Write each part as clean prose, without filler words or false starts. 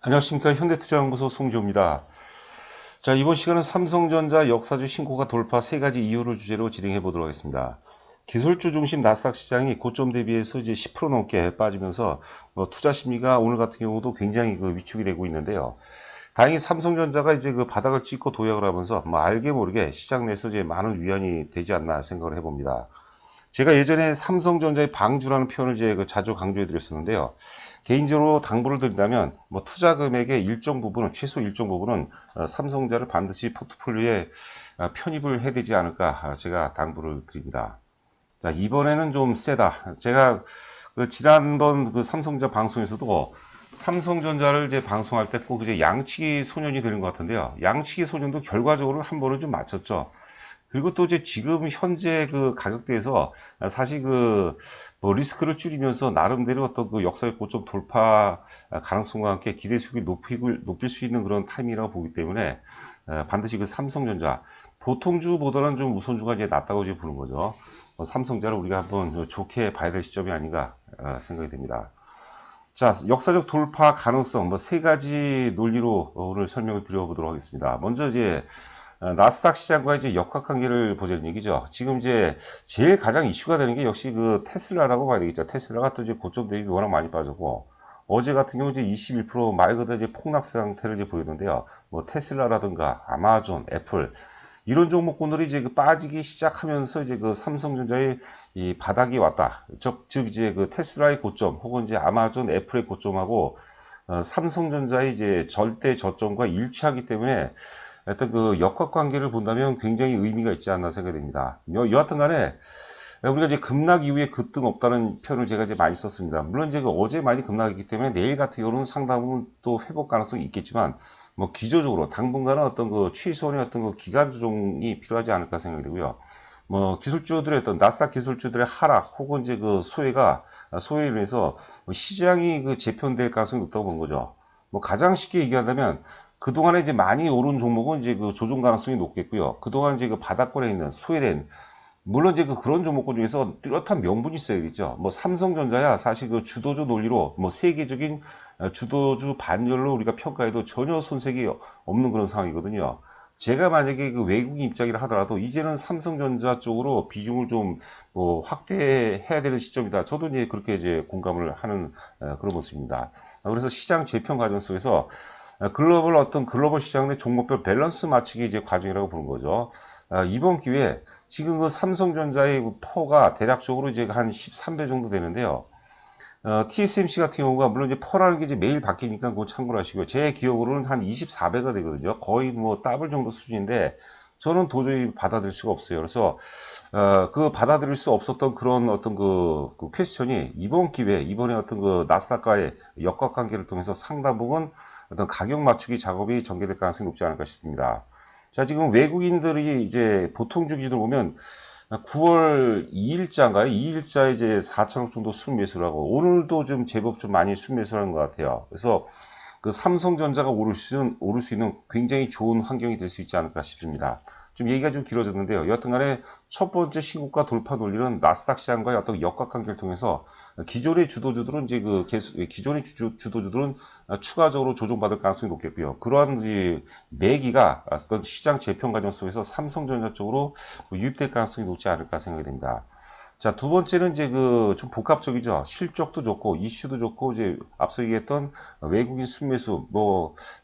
안녕하십니까. 현대투자연구소 송지호입니다. 자, 이번 시간은 삼성전자 역사적 신고가 돌파 세 가지 이유를 주제로 진행해 보도록 하겠습니다. 기술주 중심 나스닥 시장이 고점 대비해서 이제 10% 넘게 빠지면서 투자 심리가 오늘 같은 경우도 굉장히 위축이 되고 있는데요. 다행히 삼성전자가 이제 바닥을 찍고 도약을 하면서 알게 모르게 시장 내에서 이제 많은 위안이 되지 않나 생각을 해봅니다. 제가 예전에 삼성전자의 방주라는 표현을 이제 자주 강조해 드렸었는데요. 개인적으로 당부를 드린다면 투자 금액의 일정 부분은 최소 일정 부분은 삼성전자를 반드시 포트폴리오에 편입을 해야 되지 않을까 제가 당부를 드립니다. 자, 이번에는 좀 세다. 제가 지난번 삼성전자 방송에서도 삼성전자를 이제 방송할 때 꼭 이제 양치기 소년이 되는 것 같은데요. 양치기 소년도 결과적으로 한 번은 좀 맞췄죠. 그리고 또 이제 지금 현재 가격대에서 사실 리스크를 줄이면서 나름대로 어떤 역사의 고점 돌파 가능성과 함께 기대 수익을 높일 수 있는 그런 타이밍이라고 보기 때문에 반드시 삼성전자 보통주보다는 좀 우선주가 이제 낫다고 이제 보는 거죠. 삼성전자를 우리가 한번 좋게 봐야 될 시점이 아닌가 생각이 됩니다. 자, 역사적 돌파 가능성 세 가지 논리로 오늘 설명을 드려보도록 하겠습니다. 먼저 이제 나스닥 시장과 이제 역학관계를 보자는 얘기죠. 지금 이제 제일 가장 이슈가 되는 게 역시 테슬라라고 봐야 되겠죠. 테슬라가 또 이제 고점 대비 워낙 많이 빠졌고, 어제 같은 경우 이제 21%말 그대로 이제 폭락 상태를 이제 보이는데요. 테슬라라든가 아마존, 애플 이런 종목군들이 이제 빠지기 시작하면서 이제 삼성전자의 이 바닥이 왔다. 즉 이제 테슬라의 고점 혹은 이제 아마존, 애플의 고점하고 삼성전자의 이제 절대 저점과 일치하기 때문에 어떤 역학관계를 본다면 굉장히 의미가 있지 않나 생각됩니다. 여하튼 간에 우리가 이제 급락 이후에 급등 없다는 표현을 제가 이제 많이 썼습니다. 물론 이제 어제 많이 급락했기 때문에 내일 같은 경우는 상당히 또 회복 가능성이 있겠지만 기조적으로 당분간은 어떤 최소한의 어떤 기간 조정이 필요하지 않을까 생각이 되고요. 기술주들의 어떤 나스닥 기술주들의 하락 혹은 이제 소외로 인해서 시장이 재편될 가능성이 높다고 보는 거죠. 가장 쉽게 얘기한다면 그동안에 이제 많이 오른 종목은 이제 조정 가능성이 높겠고요. 그동안 이제 바닥권에 있는 소외된 물론 이제 그런 종목군 중에서 뚜렷한 명분이 있어야겠죠. 삼성전자야 사실 주도주 논리로 세계적인 주도주 반열로 우리가 평가해도 전혀 손색이 없는 그런 상황이거든요. 제가 만약에 외국인 입장이라 하더라도 이제는 삼성전자 쪽으로 비중을 좀 확대해야 되는 시점이다. 저도 이제 그렇게 이제 공감을 하는 그런 모습입니다. 그래서 시장 재평 과정 속에서 글로벌 시장 내 종목별 밸런스 맞추기 이제 과정이라고 보는 거죠. 이번 기회에 지금 삼성전자의 퍼가 대략적으로 이제 한 13배 정도 되는데요. TSMC 같은 경우가 물론 이제 퍼라는 게 이제 매일 바뀌니까 그거 참고를 하시고요. 제 기억으로는 한 24배가 되거든요. 거의 더블 정도 수준인데 저는 도저히 받아들일 수가 없어요. 그래서 받아들일 수 없었던 그런 어떤 퀘스천이 이번에 어떤 나스닥과의 역학관계를 통해서 상당 부분 어떤 가격 맞추기 작업이 전개될 가능성이 높지 않을까 싶습니다. 자, 지금 외국인들이 이제 보통주 기준으로 보면 9월 2일자인가요? 2일자에 이제 4천억 정도 순매수를 하고 오늘도 좀 제법 좀 많이 순매수를 하는 것 같아요. 그래서 삼성전자가 오를 수 있는 굉장히 좋은 환경이 될 수 있지 않을까 싶습니다. 좀 얘기가 좀 길어졌는데요. 여하튼간에 첫 번째 신고가 돌파 논리는 나스닥 시장과의 어떤 역학관계를 통해서 기존의 주도주들은 기존의 주도주들은 추가적으로 조정받을 가능성이 높겠고요. 그러한 매기가 어떤 시장 재평 과정 속에서 삼성전자 쪽으로 유입될 가능성이 높지 않을까 생각이 됩니다. 자, 두 번째는 이제 좀 복합적이죠. 실적도 좋고, 이슈도 좋고, 이제 앞서 얘기했던 외국인 순매수,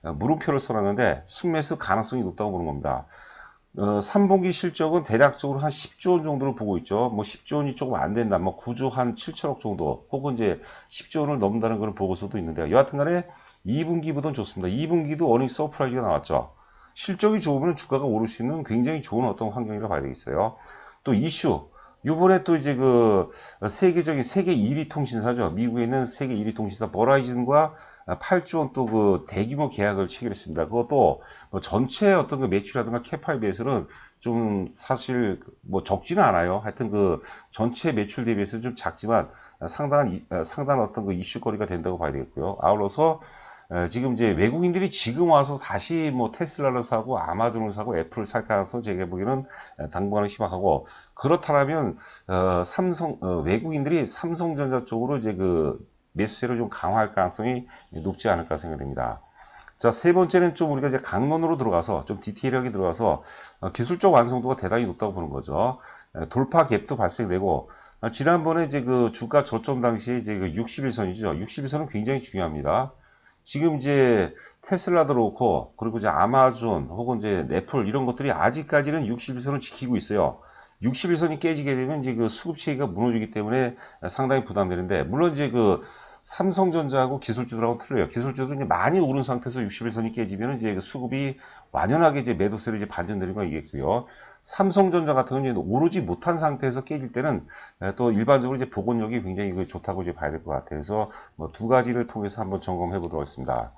물음표를 써놨는데, 순매수 가능성이 높다고 보는 겁니다. 3분기 실적은 대략적으로 한 10조 원 정도를 보고 있죠. 10조 원이 조금 안 된다. 9조 한 7천억 정도, 혹은 이제 10조 원을 넘는다는 그런 보고서도 있는데요. 여하튼 간에 2분기보다는 좋습니다. 2분기도 어닝 서프라이즈가 나왔죠. 실적이 좋으면 주가가 오를 수 있는 굉장히 좋은 어떤 환경이라고 봐야 되겠어요. 또 이슈. 요번에 또 이제 세계 1위 통신사죠. 미국에 있는 세계 1위 통신사 버라이즌과 8조 원 또 대규모 계약을 체결했습니다. 그것도 전체 어떤 매출이라든가 캐파에 비해서는 좀 사실 적지는 않아요. 하여튼 전체 매출 대비해서는 좀 작지만 상당한 어떤 이슈거리가 된다고 봐야 되겠고요. 아울러서 지금 이제 외국인들이 지금 와서 다시 테슬라를 사고 아마존을 사고 애플을 살 가능성 제가 보기에는 당분간은 희박하고 그렇다면 외국인들이 삼성전자 쪽으로 이제 매수세를 좀 강화할 가능성이 높지 않을까 생각됩니다. 자, 세 번째는 좀 우리가 이제 강론으로 들어가서 좀 디테일하게 들어가서 기술적 완성도가 대단히 높다고 보는 거죠. 돌파 갭도 발생되고 지난번에 이제 그 주가 저점 당시에 이제 그 60일선이죠. 60일선은 굉장히 중요합니다. 지금 이제 테슬라도 그렇고 그리고 이제 아마존 혹은 이제 애플 이런 것들이 아직까지는 60일선을 지키고 있어요. 60일선이 깨지게 되면 이제 그 수급 체계가 무너지기 때문에 상당히 부담되는데 물론 이제 그 삼성전자하고 기술주들하고 틀려요. 기술주도 이제 많이 오른 상태에서 60일선이 깨지면 이제 그 수급이 완연하게 이제 매도세로 이제 반전되는 거 있겠고요. 삼성전자 같은 경우는 오르지 못한 상태에서 깨질 때는 또 일반적으로 이제 복원력이 굉장히 좋다고 이제 봐야 될 것 같아요. 그래서 뭐 두 가지를 통해서 한번 점검해 보도록 하겠습니다.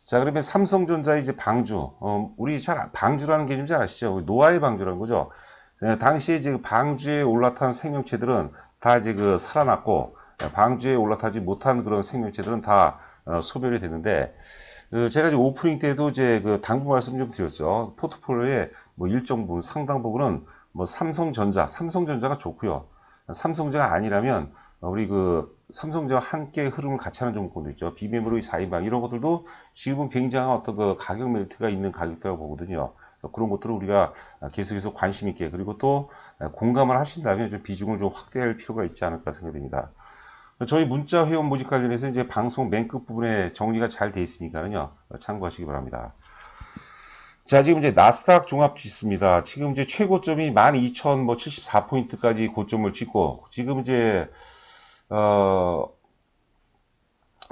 자, 그러면 삼성전자의 이제 방주, 우리 잘 방주라는 개념 잘 아시죠? 노아의 방주라는 거죠. 당시에 이제 방주에 올라탄 생명체들은 다 이제 그 살아났고 방주에 올라타지 못한 그런 생명체들은 다 소멸이 됐는데 제가 이제 오프닝 때도 이제 그 당부 말씀 좀 드렸죠. 포트폴리오의 뭐 일정 부분, 상당 부분은 뭐 삼성전자가 좋고요. 삼성전자가 아니라면 우리 그 삼성전자와 함께 흐름을 같이 하는 종목도 있죠. 비메모리 4인방 이런 것들도 지금은 굉장한 어떤 그 가격 멜트가 있는 가격대라고 보거든요. 그런 것들을 우리가 계속해서 관심 있게 그리고 또 공감을 하신다면 좀 비중을 좀 확대할 필요가 있지 않을까 생각됩니다. 저희 문자 회원 모집 관련해서 이제 방송 맨 끝 부분에 정리가 잘 돼 있으니까요. 참고하시기 바랍니다. 자, 지금 이제 나스닥 종합 지수입니다. 지금 이제 최고점이 12,074포인트까지 고점을 찍고, 지금 이제,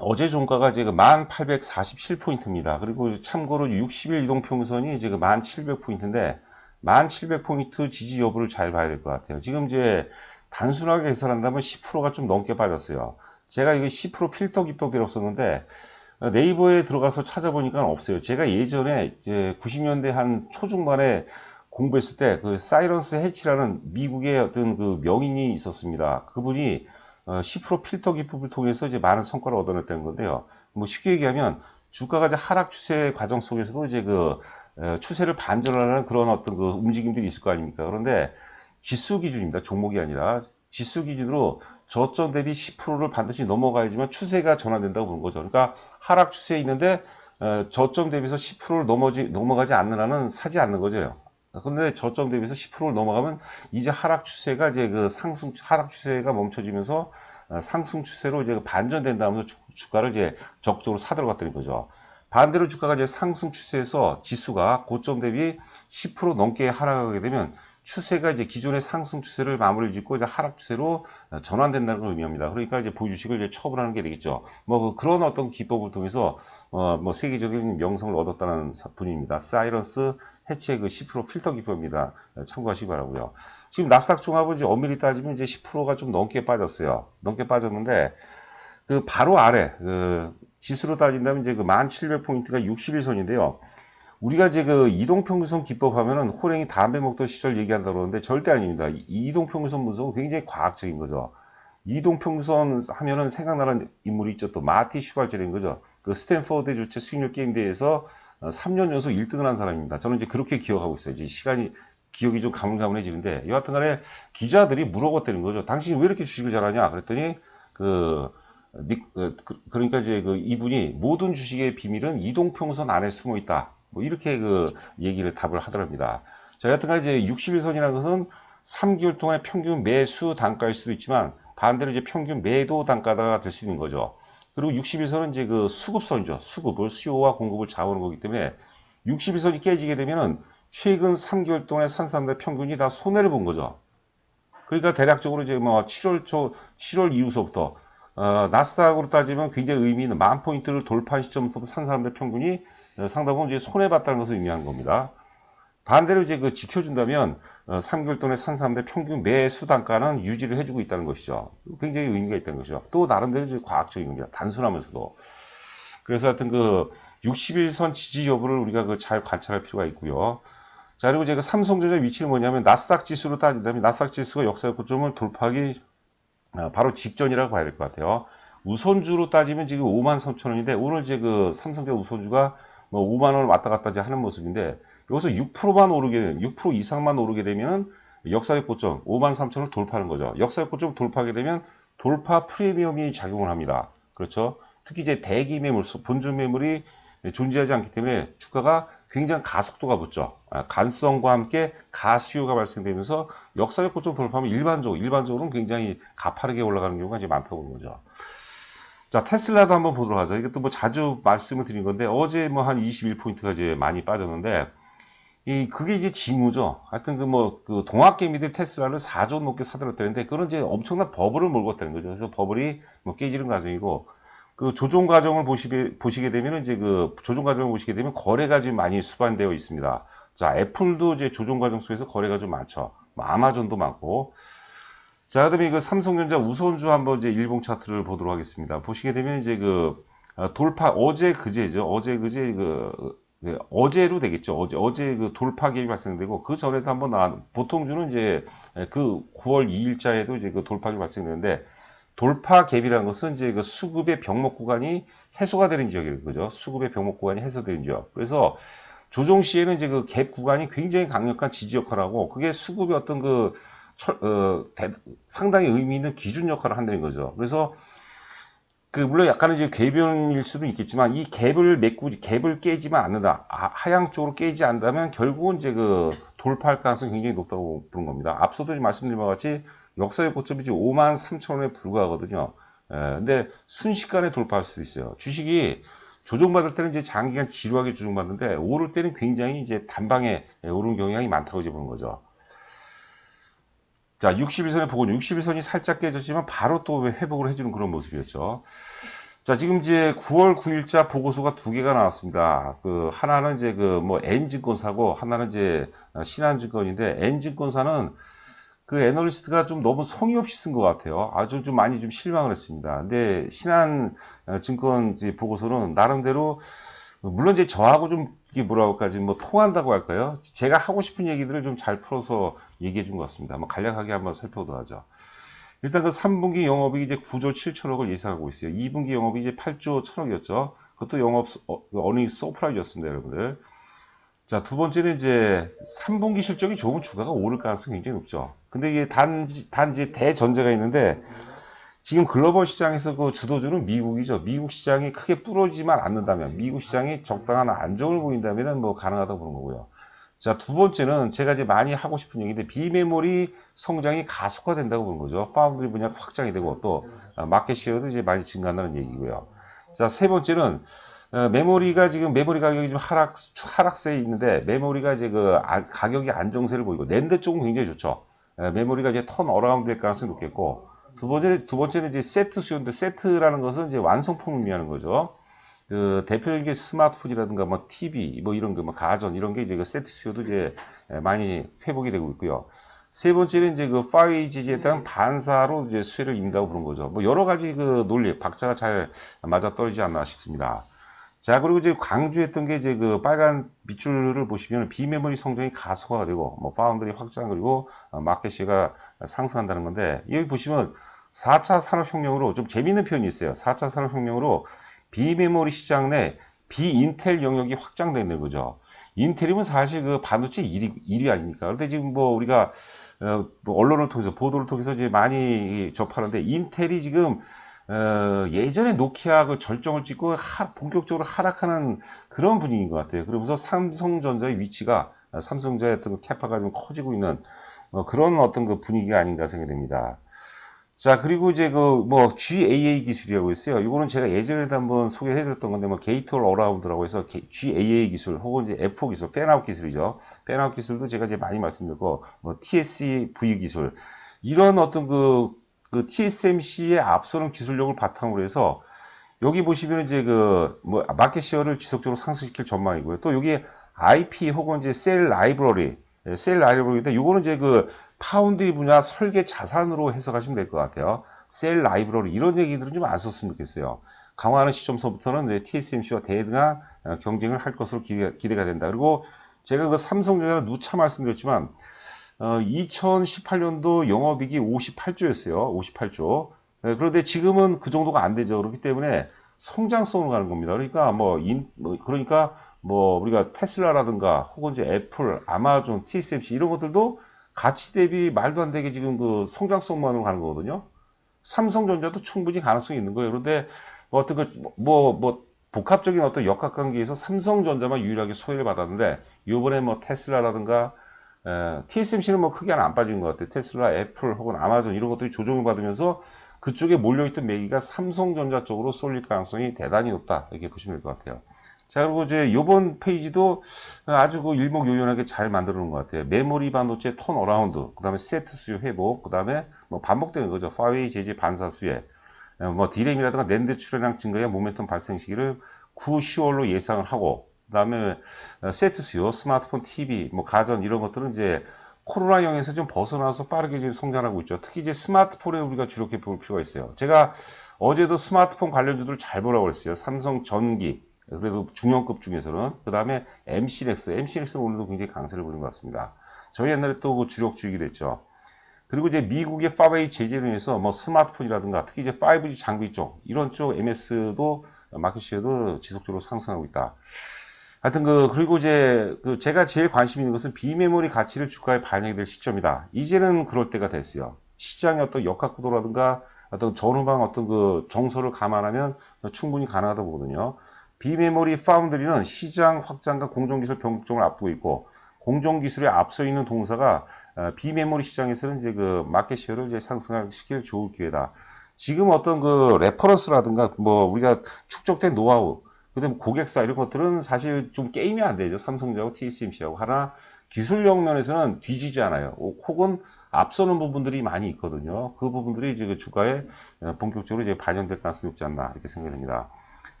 어제 종가가 이제 1847포인트입니다. 그리고 참고로 60일 이동평선이 이제 1700포인트인데, 1700포인트 지지 여부를 잘 봐야 될 것 같아요. 지금 이제 단순하게 계산한다면 10%가 좀 넘게 빠졌어요. 제가 이거 10% 필터 기법이라고 썼는데, 네이버에 들어가서 찾아보니까 없어요. 제가 예전에 이제 90년대 한 초중반에 공부했을 때 그 사이런스 해치라는 미국의 어떤 그 명인이 있었습니다. 그분이 10% 필터 기법을 통해서 이제 많은 성과를 얻어냈다는 건데요. 뭐 쉽게 얘기하면 주가가 이제 하락 추세 과정 속에서도 이제 그 추세를 반전하는 그런 어떤 그 움직임들이 있을 거 아닙니까? 그런데 지수 기준입니다. 종목이 아니라 지수 기준으로 저점 대비 10%를 반드시 넘어가야지만 추세가 전환된다고 보는 거죠. 그러니까 하락 추세에 있는데 저점 대비해서 10%를 넘어가지 않는 한은 사지 않는 거죠. 근데 저점 대비해서 10%를 넘어가면 이제 하락 추세가 이제 그 하락 추세가 멈춰지면서 상승 추세로 이제 반전된다면서 주가를 이제 적극적으로 사들어갔다는 거죠. 반대로 주가가 이제 상승 추세에서 지수가 고점 대비 10% 넘게 하락하게 되면 추세가 이제 기존의 상승 추세를 마무리 짓고 이제 하락 추세로 전환된다는 걸 의미합니다. 그러니까 이제 보유주식을 이제 처분하는 게 되겠죠. 뭐 그런 어떤 기법을 통해서 뭐 세계적인 명성을 얻었다는 분입니다. 사이런스 해치의 그 10% 필터 기법입니다. 참고하시기 바라고요. 지금 나스닥 종합은 이제 엄밀히 따지면 이제 10%가 좀 넘게 빠졌어요. 넘게 빠졌는데 그 바로 아래 그 지수로 따진다면 이제 그 1700포인트가 60일선인데요. 우리가 이제 그 이동평균선 기법 하면은 호랭이 담배 먹던 시절 얘기한다고 그러는데 절대 아닙니다. 이동평균선 분석은 굉장히 과학적인 거죠. 이동평균선 하면은 생각나는 인물이 있죠. 또 마티 슈발제인 거죠. 그 스탠퍼드 주최 수익률 게임 대회에서 3년 연속 1등을 한 사람입니다. 저는 이제 그렇게 기억하고 있어요. 이제 기억이 좀 가물가물해지는데 여하튼 간에 기자들이 물어봤다는 거죠. 당신이 왜 이렇게 주식을 잘하냐? 그랬더니 그러니까 이제 이분이 모든 주식의 비밀은 이동평균선 안에 숨어 있다. 뭐 이렇게 얘기를 답을 하더랍니다. 자, 여하튼간에 이제 60일선이라는 것은 3개월 동안의 평균 매수 단가일 수도 있지만 반대로 이제 평균 매도 단가가 될 수 있는 거죠. 그리고 60일선은 이제 그 수급선이죠. 수요와 공급을 잡아오는 거기 때문에 60일선이 깨지게 되면은 최근 3개월 동안의 산 사람들 평균이 다 손해를 본 거죠. 그러니까 대략적으로 이제 뭐 7월 이후서부터 나스닥으로 따지면 굉장히 의미 있는 10,000포인트를 돌파한 시점부터 산 사람들 평균이 상당 부분 이제 손해봤다는 것을 의미하는 겁니다. 반대로 이제 지켜준다면 3개월 동안에 산 사람들 평균 매수 단가는 유지를 해주고 있다는 것이죠. 굉장히 의미가 있다는 것이죠. 또 나름대로 이제 과학적인 겁니다. 단순하면서도. 그래서 하여튼 60일선 지지 여부를 우리가 잘 관찰할 필요가 있고요. 자, 그리고 제가 삼성전자 위치는 뭐냐면 나스닥 지수로 따진다면 나스닥 지수가 역사의 고점을 돌파하기 바로 직전이라고 봐야 될 것 같아요. 우선주로 따지면 지금 53,000원인데 오늘 이제 삼성전자 우선주가 뭐 5만 원 왔다 갔다 하는 모습인데 여기서 6%만 오르게 6% 이상만 오르게 되면 역사의 고점 53,000원을 돌파하는 거죠. 역사의 고점 돌파하게 되면 돌파 프리미엄이 작용을 합니다. 그렇죠? 특히 이제 대기 매물, 본주 매물이 존재하지 않기 때문에 주가가 굉장히 가속도가 붙죠. 간성과 함께 가수요가 발생되면서 역사적 고점 돌파하면 일반적으로는 굉장히 가파르게 올라가는 경우가 이제 많다고 보는 거죠. 자, 테슬라도 한번 보도록 하죠. 이것도 뭐 자주 말씀을 드린 건데 어제 뭐 한 21포인트가 이제 많이 빠졌는데 그게 이제 징후죠. 하여튼 그 동학개미들 테슬라를 4조 넘게 사들였다는데 그런 이제 엄청난 버블을 몰고 왔다는 거죠. 그래서 버블이 뭐 깨지는 과정이고 그 조정 과정을 보시게 되면 이제 그 조정 과정을 보시게 되면 거래가 지금 많이 수반되어 있습니다. 자, 애플도 이제 조정 과정 속에서 거래가 좀 많죠. 뭐 아마존도 많고. 자, 그다음에 그 삼성전자 우선주 한번 이제 일봉 차트를 보도록 하겠습니다. 보시게 되면 이제 그 돌파 그제죠. 어제로 되겠죠. 어제 그 돌파 갭이 발생되고 그 전에도 한번 보통주는 이제 그 9월 2일자에도 이제 그 돌파 갭이 발생되는데 돌파 갭이라는 것은 이제 그 수급의 병목 구간이 해소가 되는 지역인 거죠. 수급의 병목 구간이 해소되는 지역. 그래서 조정 시에는 이제 그 갭 구간이 굉장히 강력한 지지 역할을 하고 그게 수급의 어떤 상당히 의미 있는 기준 역할을 한다는 거죠. 그래서 물론 약간은 이제 궤변일 수도 있겠지만 이 갭을 깨지만 않는다. 하향 쪽으로 깨지지 않는다면 결국은 이제 그 돌파할 가능성이 굉장히 높다고 보는 겁니다. 앞서도 말씀드린 바와 같이 역사의 고점이 이제 53,000원에 불과하거든요. 근데 순식간에 돌파할 수도 있어요. 주식이 조정받을 때는 이제 장기간 지루하게 조정받는데 오를 때는 굉장히 이제 단방에 오르는 경향이 많다고 이제 보는 거죠. 자, 61선에 보고 61선이 살짝 깨졌지만 바로 또 회복을 해주는 그런 모습이었죠. 자, 지금 이제 9월 9일자 보고서가 두 개가 나왔습니다. 하나는 이제 N증권사고 하나는 이제 신한증권인데 N증권사는 그 애널리스트가 좀 너무 성의 없이 쓴 것 같아요. 아주 좀 많이 좀 실망을 했습니다. 근데 신한증권 보고서는 나름대로 물론 이제 저하고 좀 이게 뭐라고 할까 뭐 통한다고 할까요? 제가 하고 싶은 얘기들을 좀 잘 풀어서 얘기해 준 것 같습니다. 한번 간략하게 한번 살펴보도록 하죠. 일단 그 3분기 영업이익이 이제 9조 7천억을 예상하고 있어요. 2분기 영업이 이제 8조 1천억이었죠. 그것도 영업 어닝스 서프라이즈였습니다, 여러분들. 자, 두 번째는 이제 3분기 실적이 좋으면 주가가 오를 가능성이 굉장히 높죠. 근데 이게 단지 대전제가 있는데 지금 글로벌 시장에서 그 주도주는 미국이죠. 미국 시장이 크게 부러지지만 않는다면, 미국 시장이 적당한 안정을 보인다면 뭐 가능하다고 보는 거고요. 자, 두 번째는 제가 이제 많이 하고 싶은 얘기인데 비메모리 성장이 가속화된다고 보는 거죠. 파운드리 분야가 확장이 되고 또 마켓 시어도 이제 많이 증가한다는 얘기고요. 자, 세 번째는 메모리가 지금 메모리 가격이 좀 하락세에 있는데 메모리가 이제 가격이 안정세를 보이고 낸드 쪽은 굉장히 좋죠. 메모리가 이제 턴 어라운드 될 가능성이 높겠고 두 번째는 이제 세트 수요인데 세트라는 것은 이제 완성품을 의미하는 거죠. 대표적인 게 스마트폰이라든가 뭐 TV 뭐 이런 뭐 가전 이런 게 이제 그 세트 수요도 이제 많이 회복이 되고 있고요. 세 번째는 이제 5G에 대한 반사로 이제 수혜를 입는다고 보는 거죠. 뭐 여러 가지 논리 박자가 잘 맞아 떨어지지 않나 싶습니다. 자, 그리고 이제 강조했던 게 이제 빨간 밑줄을 보시면 비메모리 성장이 가속화가 되고 뭐 파운드리 확장 그리고 마켓시가 상승한다는 건데 여기 보시면 4차 산업혁명으로 좀 재미있는 표현이 있어요. 4차 산업혁명으로 비메모리 시장 내 비인텔 영역이 확장되는 거죠. 인텔이면 사실 반도체 1위 아닙니까? 그런데 지금 우리가 언론을 통해서 보도를 통해서 이제 많이 접하는데 인텔이 지금 예전에 노키아 절정을 찍고 본격적으로 하락하는 그런 분위기인 것 같아요. 그러면서 삼성전자의 위치가 삼성전자의 어떤 캐파가 좀 커지고 있는 그런 어떤 분위기가 아닌가 생각이 됩니다. 자, 그리고 이제 GAA 기술이라고 있어요. 이거는 제가 예전에도 한번 소개해드렸던 건데 게이트 올 어라운드라고 해서 GAA 기술 혹은 이제 F4 기술, 팬아웃 기술이죠. 팬아웃 기술도 제가 이제 많이 말씀드렸고 TSV 기술 이런 어떤 TSMC의 앞서는 기술력을 바탕으로 해서 여기 보시면 이제 마켓 시어를 지속적으로 상승시킬 전망이고요. 또 여기 IP 혹은 이제 셀 라이브러리인데 이거는 이제 파운드리 분야 설계 자산으로 해석하시면 될 것 같아요. 셀 라이브러리 이런 얘기들은 좀 안 썼으면 좋겠어요. 강화하는 시점서부터는 이제 TSMC와 대등한 경쟁을 할 것으로 기대가 된다. 그리고 제가 삼성전자는 누차 말씀드렸지만 2018년도 영업이익이 58조였어요. 58조. 그런데 지금은 그 정도가 안 되죠. 그렇기 때문에 성장성으로 가는 겁니다. 그러니까 우리가 테슬라라든가 혹은 이제 애플, 아마존, TSMC 이런 것들도 가치 대비 말도 안 되게 지금 성장성만으로 가는 거거든요. 삼성전자도 충분히 가능성이 있는 거예요. 그런데 어떤 복합적인 어떤 역학관계에서 삼성전자만 유일하게 소외를 받았는데 이번에 뭐 테슬라라든가 TSMC는 뭐 크게 안 빠진 것 같아요. 테슬라, 애플 혹은 아마존 이런 것들이 조정을 받으면서 그쪽에 몰려있던 매기가 삼성전자 쪽으로 쏠릴 가능성이 대단히 높다. 이렇게 보시면 될 것 같아요. 자, 그리고 이제 이번 페이지도 아주 그 일목요연하게 잘 만들어 놓은 것 같아요. 메모리 반도체 턴어라운드, 그 다음에 세트 수요 회복, 그 다음에 뭐 반복되는 거죠. 파웨이 제재 반사 수혜, 뭐 디램이라든가 낸드 출하량 증가의 모멘텀 발생 시기를 9, 10월로 예상을 하고, 그 다음에 세트 수요, 스마트폰, TV, 뭐 가전 이런 것들은 이제 코로나형에서 좀 벗어나서 빠르게 지금 성장하고 있죠. 특히 이제 스마트폰에 우리가 주력해 볼 필요가 있어요. 제가 어제도 스마트폰 관련주들 잘 보라고 그랬어요. 삼성전기, 그래도 중형급 중에서는. 그 다음에 MC넥스는 오늘도 굉장히 강세를 보이는 것 같습니다. 저희 옛날에 또 그 주력주이기도 했죠. 그리고 이제 미국의 파웨이 제재로 인해서 뭐 스마트폰이라든가 특히 이제 5G 장비 쪽, 이런 쪽 MS도 마켓시어도 지속적으로 상승하고 있다. 하여튼 그리고 이제 제가 제일 관심 있는 것은 비메모리 가치를 주가에 반영이 될 시점이다. 이제는 그럴 때가 됐어요. 시장의 어떤 역학구도라든가 어떤 전후방 어떤 그 정서를 감안하면 충분히 가능하다고 보거든요. 비메모리 파운드리는 시장 확장과 공정기술 변곡점을 앞두고 있고, 공정기술에 앞서 있는 동사가 비메모리 시장에서는 이제 그 마켓시어를 이제 상승시킬 좋은 기회다. 지금 어떤 그 레퍼런스라든가 뭐 우리가 축적된 노하우, 그다음 고객사 이런 것들은 사실 좀 게임이 안 되죠. 삼성전자하고 TSMC하고. 하나 기술력 면에서는 뒤지지 않아요. 혹은 앞서는 부분들이 많이 있거든요. 그 부분들이 이제 그 주가에 본격적으로 이제 반영될 가능성이 높지 않나 이렇게 생각됩니다.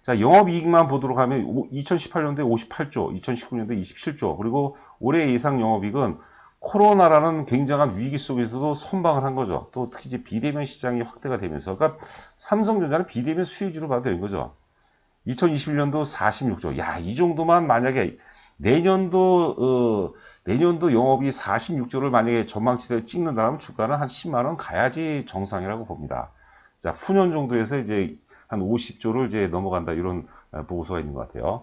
자, 영업이익만 보도록 하면 2018년도에 58조, 2019년도에 27조, 그리고 올해 예상 영업이익은 코로나라는 굉장한 위기 속에서도 선방을 한 거죠. 또 특히 이제 비대면 시장이 확대가 되면서, 그러니까 삼성전자는 비대면 수혜주로 봐도 되는 거죠. 2021년도 46조. 야, 이 정도만 만약에 내년도 영업이 46조를 만약에 전망치대로 찍는다면 주가는 한 10만 원 가야지 정상이라고 봅니다. 자, 후년 정도에서 이제 한 50조를 이제 넘어간다, 이런 보고서가 있는 것 같아요.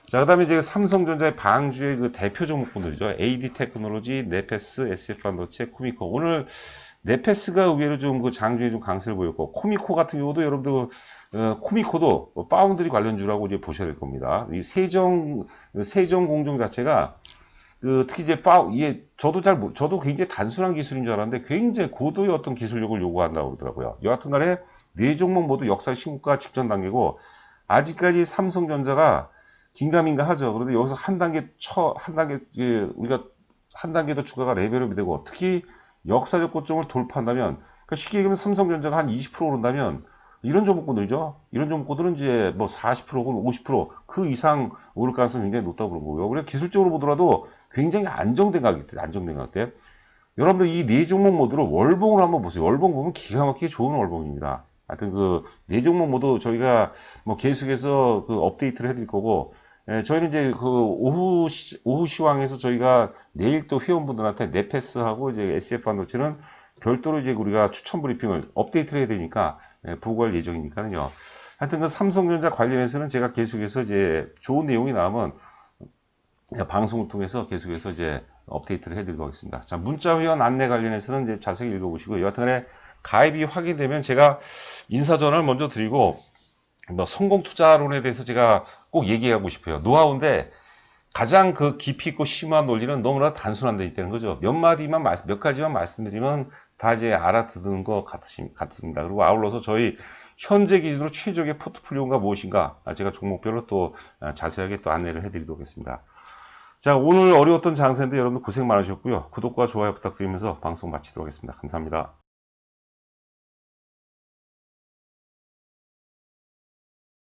자, 그 다음에 이제 삼성전자의 방주의 그 대표 종목분들이죠. AD 테크놀로지, 네페스, SF 반도체, 코미코. 오늘 네페스가 의외로 좀 그 장중에 좀 강세를 보였고, 코미코 같은 경우도 여러분들 코미코도 파운드리 관련주라고 이제 보셔야 될 겁니다. 이 세정 공정 자체가 특히 이제 이게 저도 굉장히 단순한 기술인 줄 알았는데 굉장히 고도의 어떤 기술력을 요구한다고 그러더라고요. 여하튼간에 네 종목 모두 역사 신고가 직전 단계고, 아직까지 삼성전자가 긴가민가 하죠. 그런데 여기서 우리가 한 단계 더 주가가 레벨업이 되고, 특히 역사적 고점을 돌파한다면, 그러니까 쉽게 얘기하면 삼성전자가 한 20% 오른다면, 이런 종목군들이죠. 이런 종목군들은 이제 뭐 40% 혹은 50% 이상 오를 가능성이 굉장히 높다고 그런 거고요. 그래서 기술적으로 보더라도 굉장히 안정된 가격대. 여러분들 이 네 종목 모두로 월봉을 한번 보세요. 월봉 보면 기가 막히게 좋은 월봉입니다. 하여튼 네 종목 모두 저희가 뭐 계속해서 업데이트를 해드릴 거고, 저희는 이제 오후 시황에서 저희가 내일 또 회원분들한테 네페스하고 이제 SF 반도체는 별도로 이제 우리가 추천 브리핑을 업데이트를 해야 되니까 보고할 예정이니까요. 하여튼 삼성전자 관련해서는 제가 계속해서 이제 좋은 내용이 나오면 방송을 통해서 계속해서 이제 업데이트를 해드리도록 하겠습니다. 자, 문자 회원 안내 관련해서는 이제 자세히 읽어보시고, 여하튼간에 가입이 확인되면 제가 인사 전화를 먼저 드리고, 뭐 성공 투자론에 대해서 제가 꼭 얘기하고 싶어요. 노하우인데 가장 깊이 있고 심한 논리는 너무나 단순한 데 있다는 거죠. 몇 가지만 말씀드리면 다 이제 알아듣는 것 같습니다. 그리고 아울러서 저희 현재 기준으로 최적의 포트폴리오가 무엇인가 제가 종목별로 또 자세하게 또 안내를 해드리도록 하겠습니다. 자, 오늘 어려웠던 장세인데 여러분들 고생 많으셨고요. 구독과 좋아요 부탁드리면서 방송 마치도록 하겠습니다. 감사합니다.